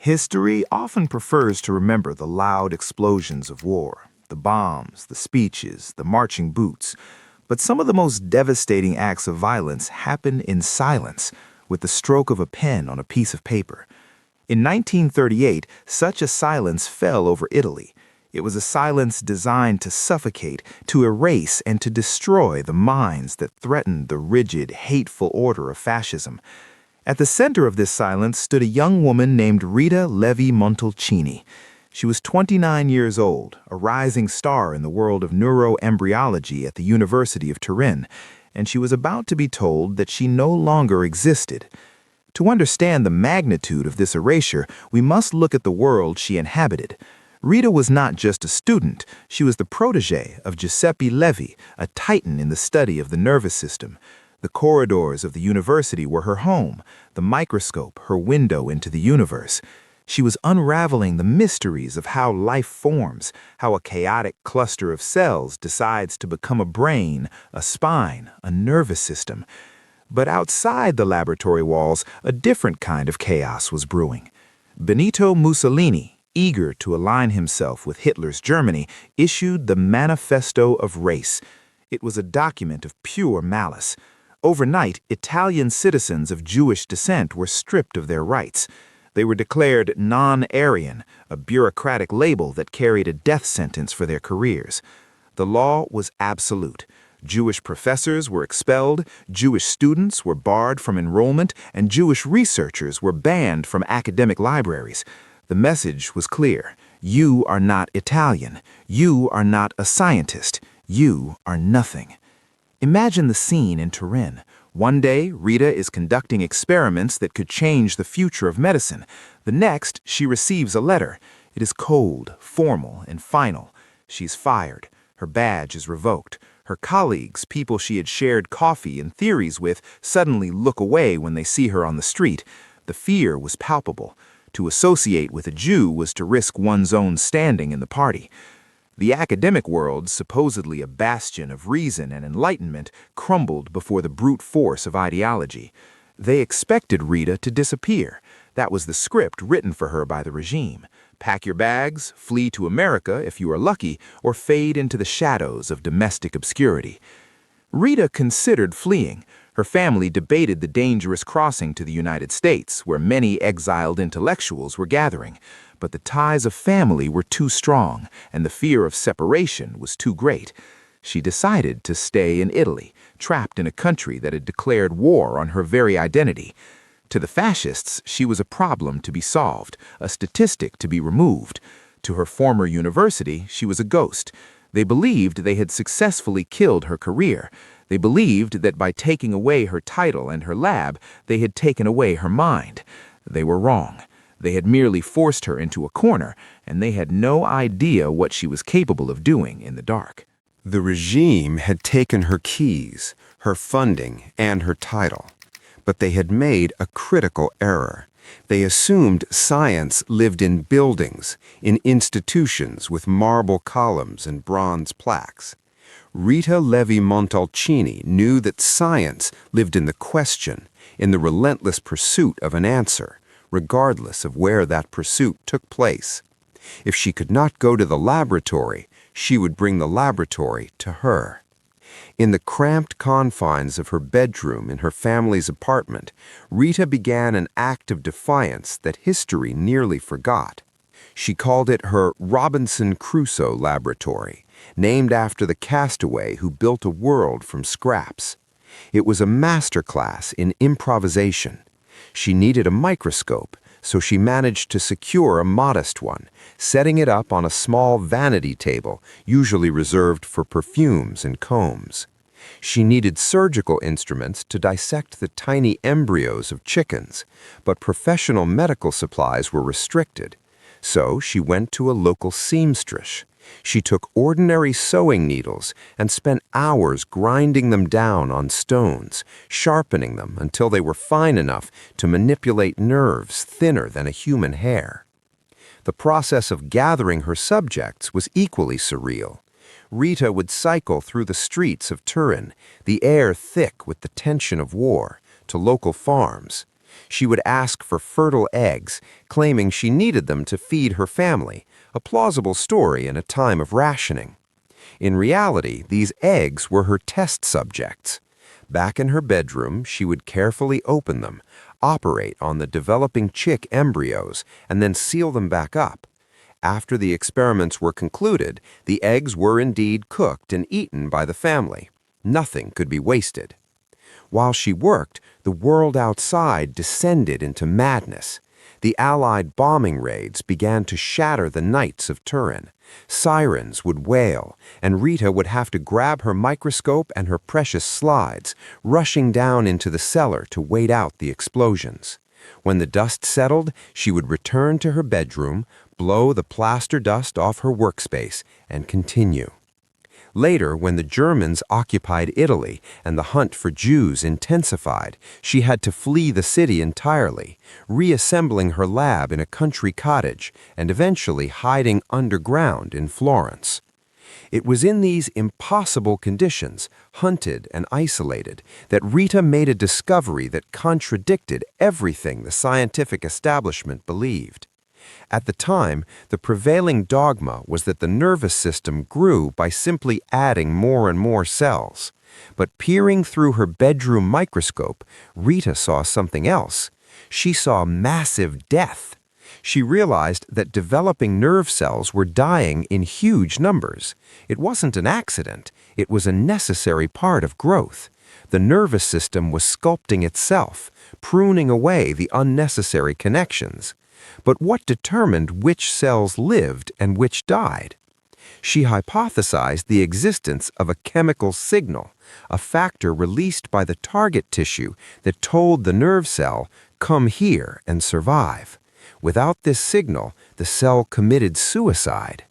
History often prefers to remember the loud explosions of war, the bombs, the speeches, the marching boots. But some of the most devastating acts of violence happen in silence, with the stroke of a pen on a piece of paper. In 1938, such a silence fell over Italy. It was a silence designed to suffocate, to erase, and to destroy the minds that threatened the rigid, hateful order of fascism. At the center of this silence stood a young woman named Rita Levi-Montalcini. She was 29 years old, a rising star in the world of neuroembryology at the University of Turin, and she was about to be told that she no longer existed. To understand the magnitude of this erasure, we must look at the world she inhabited. Rita was not just a student, she was the protege of Giuseppe Levi, a titan in the study of the nervous system. The corridors of the university were her home, the microscope her window into the universe. She was unraveling the mysteries of how life forms, how a chaotic cluster of cells decides to become a brain, a spine, a nervous system. But outside the laboratory walls, a different kind of chaos was brewing. Benito Mussolini, eager to align himself with Hitler's Germany, issued the Manifesto of Race. It was a document of pure malice. Overnight, Italian citizens of Jewish descent were stripped of their rights. They were declared non-Aryan, a bureaucratic label that carried a death sentence for their careers. The law was absolute. Jewish professors were expelled, Jewish students were barred from enrollment, and Jewish researchers were banned from academic libraries. The message was clear. You are not Italian. You are not a scientist. You are nothing. Imagine the scene in Turin. One day, Rita is conducting experiments that could change the future of medicine. The next, she receives a letter. It is cold, formal, and final. She's fired. Her badge is revoked. Her colleagues, people she had shared coffee and theories with, suddenly look away when they see her on the street. The fear was palpable. To associate with a Jew was to risk one's own standing in the party. The academic world, supposedly a bastion of reason and enlightenment, crumbled before the brute force of ideology. They expected Rita to disappear. That was the script written for her by the regime. Pack your bags, flee to America if you are lucky, or fade into the shadows of domestic obscurity. Rita considered fleeing. Her family debated the dangerous crossing to the United States, where many exiled intellectuals were gathering. But the ties of family were too strong, and the fear of separation was too great. She decided to stay in Italy, trapped in a country that had declared war on her very identity. To the fascists, she was a problem to be solved, a statistic to be removed. To her former university, she was a ghost. They believed they had successfully killed her career. They believed that by taking away her title and her lab, they had taken away her mind. They were wrong. They had merely forced her into a corner, and they had no idea what she was capable of doing in the dark. The regime had taken her keys, her funding, and her title. But they had made a critical error. They assumed science lived in buildings, in institutions with marble columns and bronze plaques. Rita Levi-Montalcini knew that science lived in the question, in the relentless pursuit of an answer, regardless of where that pursuit took place. If she could not go to the laboratory, she would bring the laboratory to her. In the cramped confines of her bedroom in her family's apartment, Rita began an act of defiance that history nearly forgot. She called it her Robinson Crusoe laboratory, named after the castaway who built a world from scraps. It was a masterclass in improvisation. She needed a microscope, so she managed to secure a modest one, setting it up on a small vanity table, usually reserved for perfumes and combs. She needed surgical instruments to dissect the tiny embryos of chickens, but professional medical supplies were restricted. So she went to a local seamstress. She took ordinary sewing needles and spent hours grinding them down on stones, sharpening them until they were fine enough to manipulate nerves thinner than a human hair. The process of gathering her subjects was equally surreal. Rita would cycle through the streets of Turin, the air thick with the tension of war, to local farms. She would ask for fertile eggs, claiming she needed them to feed her family, a plausible story in a time of rationing. In reality, these eggs were her test subjects. Back in her bedroom, she would carefully open them, operate on the developing chick embryos, and then seal them back up. After the experiments were concluded, the eggs were indeed cooked and eaten by the family. Nothing could be wasted. While she worked, the world outside descended into madness. The Allied bombing raids began to shatter the nights of Turin. Sirens would wail, and Rita would have to grab her microscope and her precious slides, rushing down into the cellar to wait out the explosions. When the dust settled, she would return to her bedroom, blow the plaster dust off her workspace, and continue. Later, when the Germans occupied Italy and the hunt for Jews intensified, she had to flee the city entirely, reassembling her lab in a country cottage and eventually hiding underground in Florence. It was in these impossible conditions, hunted and isolated, that Rita made a discovery that contradicted everything the scientific establishment believed. At the time, the prevailing dogma was that the nervous system grew by simply adding more and more cells. But peering through her bedroom microscope, Rita saw something else. She saw massive death. She realized that developing nerve cells were dying in huge numbers. It wasn't an accident. It was a necessary part of growth. The nervous system was sculpting itself, pruning away the unnecessary connections. But what determined which cells lived and which died? She hypothesized the existence of a chemical signal, a factor released by the target tissue that told the nerve cell, "Come here and survive." Without this signal, the cell committed suicide.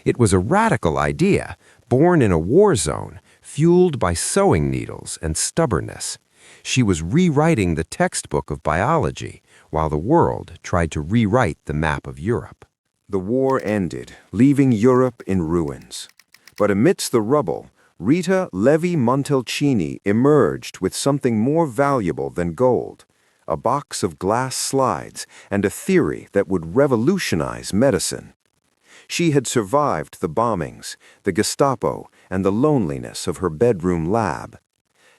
It was a radical idea, born in a war zone, fueled by sewing needles and stubbornness. She was rewriting the textbook of biology, while the world tried to rewrite the map of Europe. The war ended, leaving Europe in ruins. But amidst the rubble, Rita Levi-Montalcini emerged with something more valuable than gold, a box of glass slides and a theory that would revolutionize medicine. She had survived the bombings, the Gestapo, and the loneliness of her bedroom lab.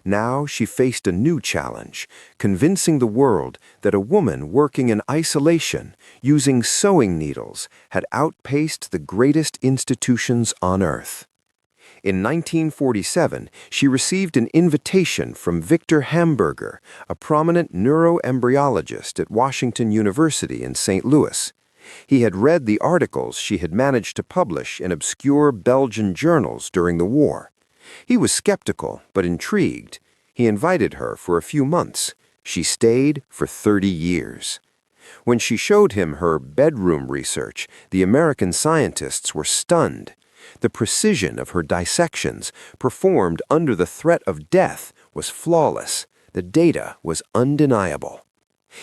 Now she faced a new challenge, convincing the world that a woman working in isolation, using sewing needles, had outpaced the greatest institutions on Earth. In 1947, she received an invitation from Victor Hamburger, a prominent neuroembryologist at Washington University in St. Louis. He had read the articles she had managed to publish in obscure Belgian journals during the war. He was skeptical, but intrigued. He invited her for a few months. She stayed for 30 years. When she showed him her bedroom research, the American scientists were stunned. The precision of her dissections, performed under the threat of death, was flawless. The data was undeniable.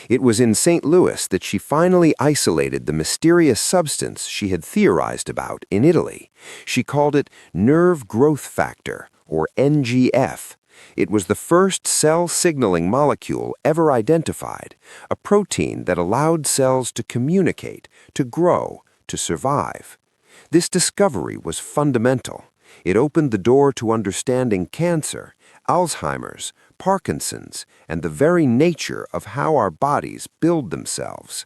It was in St. Louis that she finally isolated the mysterious substance she had theorized about in Italy. She called it nerve growth factor, or NGF. It was the first cell signaling molecule ever identified, a protein that allowed cells to communicate, to grow, to survive. This discovery was fundamental. It opened the door to understanding cancer, Alzheimer's, Parkinson's, and the very nature of how our bodies build themselves.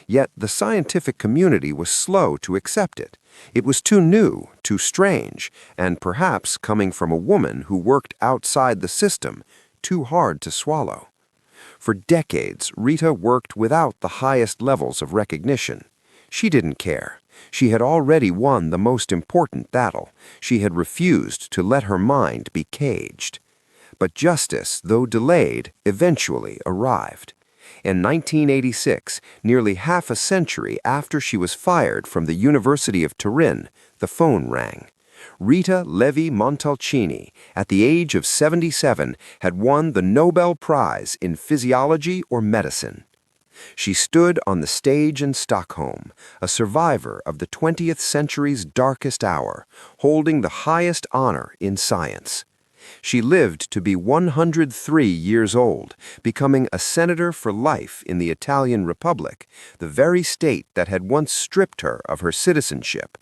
Yet the scientific community was slow to accept it. It was too new, too strange, and perhaps coming from a woman who worked outside the system, too hard to swallow. For decades, Rita worked without the highest levels of recognition. She didn't care. She had already won the most important battle. She had refused to let her mind be caged. But justice, though delayed, eventually arrived. In 1986, nearly half a century after she was fired from the University of Turin, the phone rang. Rita Levi-Montalcini, at the age of 77, had won the Nobel Prize in Physiology or Medicine. She stood on the stage in Stockholm, a survivor of the 20th century's darkest hour, holding the highest honor in science. She lived to be 103 years old, becoming a senator for life in the Italian Republic, the very state that had once stripped her of her citizenship.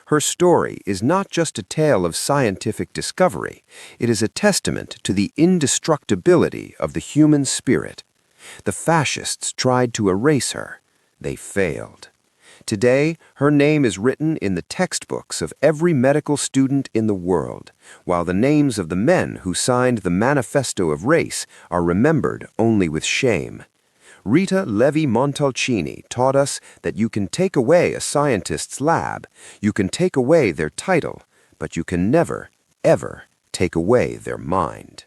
Her story is not just a tale of scientific discovery, it is a testament to the indestructibility of the human spirit. The fascists tried to erase her. They failed. Today, her name is written in the textbooks of every medical student in the world, while the names of the men who signed the Manifesto of Race are remembered only with shame. Rita Levi-Montalcini taught us that you can take away a scientist's lab, you can take away their title, but you can never, ever take away their mind.